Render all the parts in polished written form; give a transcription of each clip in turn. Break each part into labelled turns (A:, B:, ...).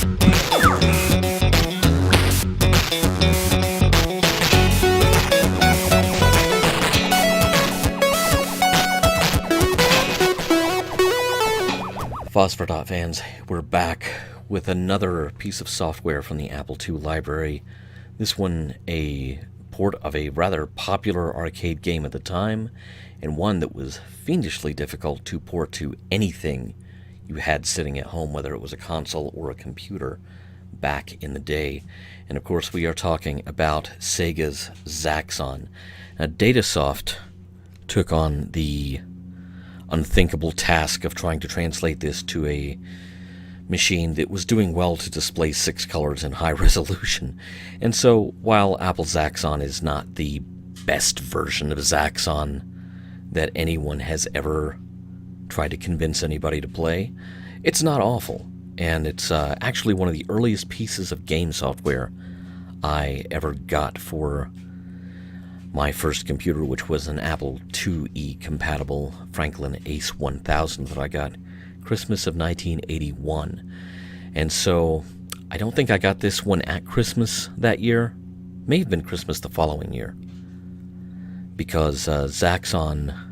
A: Phosphor fans, we're back with another piece of software from the Apple II library. This one a port of a rather popular arcade game at the time, and one that was fiendishly difficult to port to anything you had sitting at home, whether it was a console or a computer back in the day. And of course we are talking about Sega's Zaxxon. Now, Datasoft took on the unthinkable task of trying to translate this to a machine that was doing well to display 6 colors in high resolution. And so, while Apple Zaxxon is not the best version of Zaxxon that anyone has ever tried to convince anybody to play, it's not awful. And it's actually one of the earliest pieces of game software I ever got for my first computer, which was an Apple IIe compatible Franklin Ace 1000 that I got Christmas of 1981. And so I don't think I got this one at Christmas that year. May have been Christmas the following year, because Zaxxon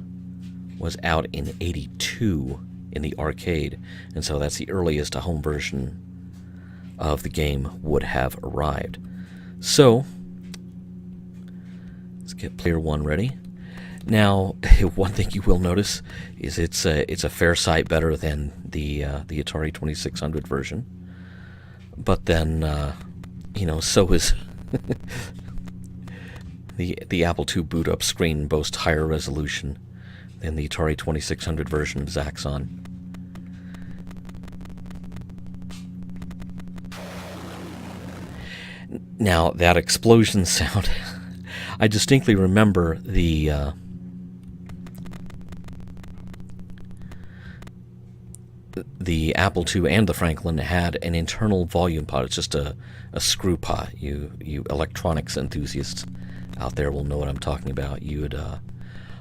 A: was out in 82 in the arcade, and so that's the earliest a home version of the game would have arrived. So let's get player one ready. Now, one thing you will notice is it's a fair sight better than the Atari 2600 version. But then, so is the Apple II boot up screen boasts higher resolution than the Atari 2600 version of Zaxxon. Now, that explosion sound, I distinctly remember the Apple II and the Franklin had an internal volume pot. It's just a screw pot. You electronics enthusiasts out there will know what I'm talking about. You would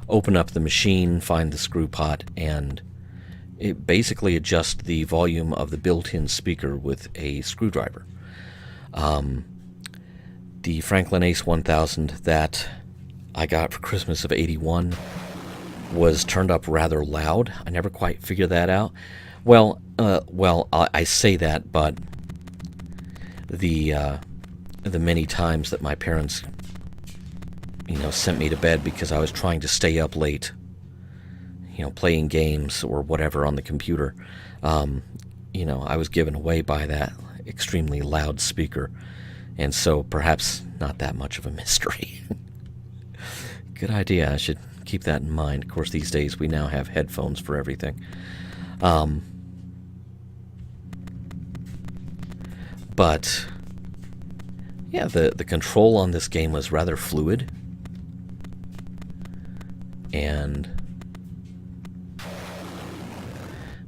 A: open up the machine, find the screw pot, and it basically adjusts the volume of the built-in speaker with a screwdriver. The Franklin Ace 1000 that I got for Christmas of 81 was turned up rather loud. I never quite figured that out. Well, I say that, but the many times that my parents, sent me to bed because I was trying to stay up late, playing games or whatever on the computer, I was given away by that extremely loud speaker. And so perhaps not that much of a mystery. Good idea. I should keep that in mind. Of course, these days we now have headphones for everything. But yeah, the control on this game was rather fluid.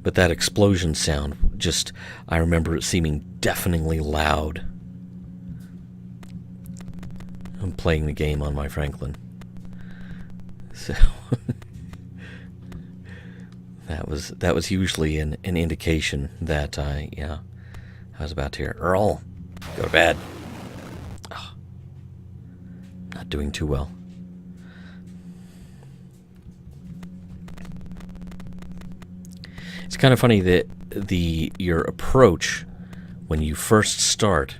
A: But that explosion sound, I remember it seeming deafeningly loud. I'm playing the game on my Franklin. So that was usually an indication that I was about to hear, "Earl, go to bed." Oh, not doing too well. It's kind of funny that your approach when you first start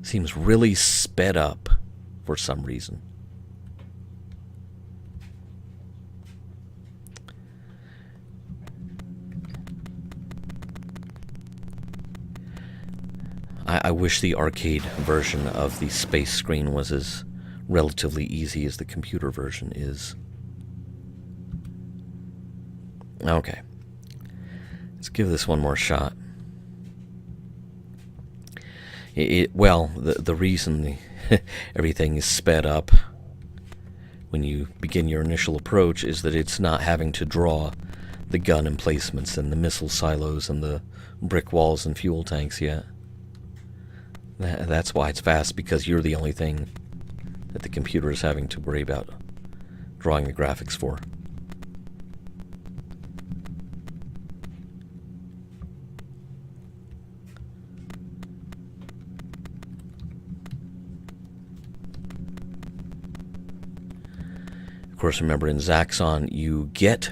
A: seems really sped up for some reason. I wish the arcade version of the space screen was as relatively easy as the computer version is. Okay. Let's give this one more shot. The reason everything is sped up when you begin your initial approach is that it's not having to draw the gun emplacements and the missile silos and the brick walls and fuel tanks yet. That's why it's fast, because you're the only thing that the computer is having to worry about drawing the graphics for. Of course, remember in Zaxxon, you get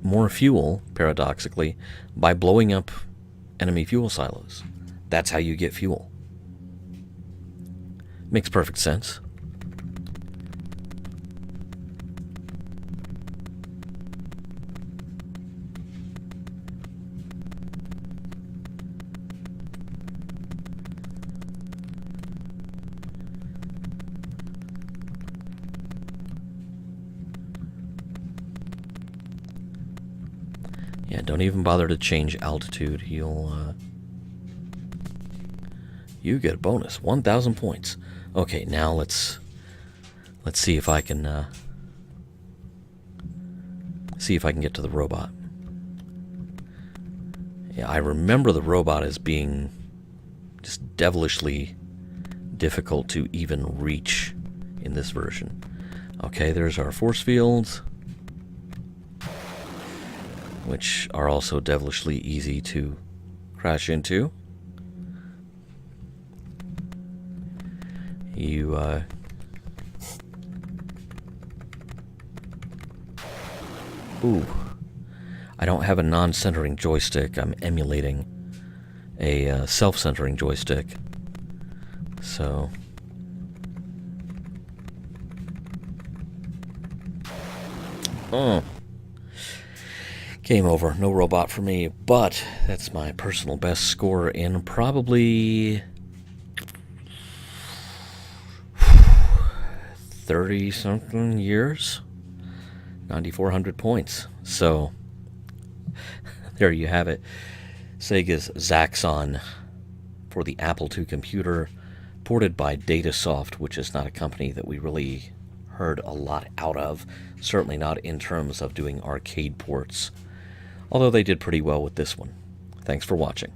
A: more fuel, paradoxically, by blowing up enemy fuel silos. That's how you get fuel. Makes perfect sense. Yeah, don't even bother to change altitude. You get a bonus, 1,000 points. Okay, now let's see if I can get to the robot. Yeah, I remember the robot as being just devilishly difficult to even reach in this version. Okay, there's our force fields, which are also devilishly easy to crash into. Ooh. I don't have a non-centering joystick. I'm emulating a self-centering joystick. So... Oh. Game over. No robot for me, but that's my personal best score in probably 30-something years. 9,400 points. So, there you have it. Sega's Zaxxon for the Apple II computer, ported by Datasoft, which is not a company that we really heard a lot out of. Certainly not in terms of doing arcade ports. Although they did pretty well with this one. Thanks for watching.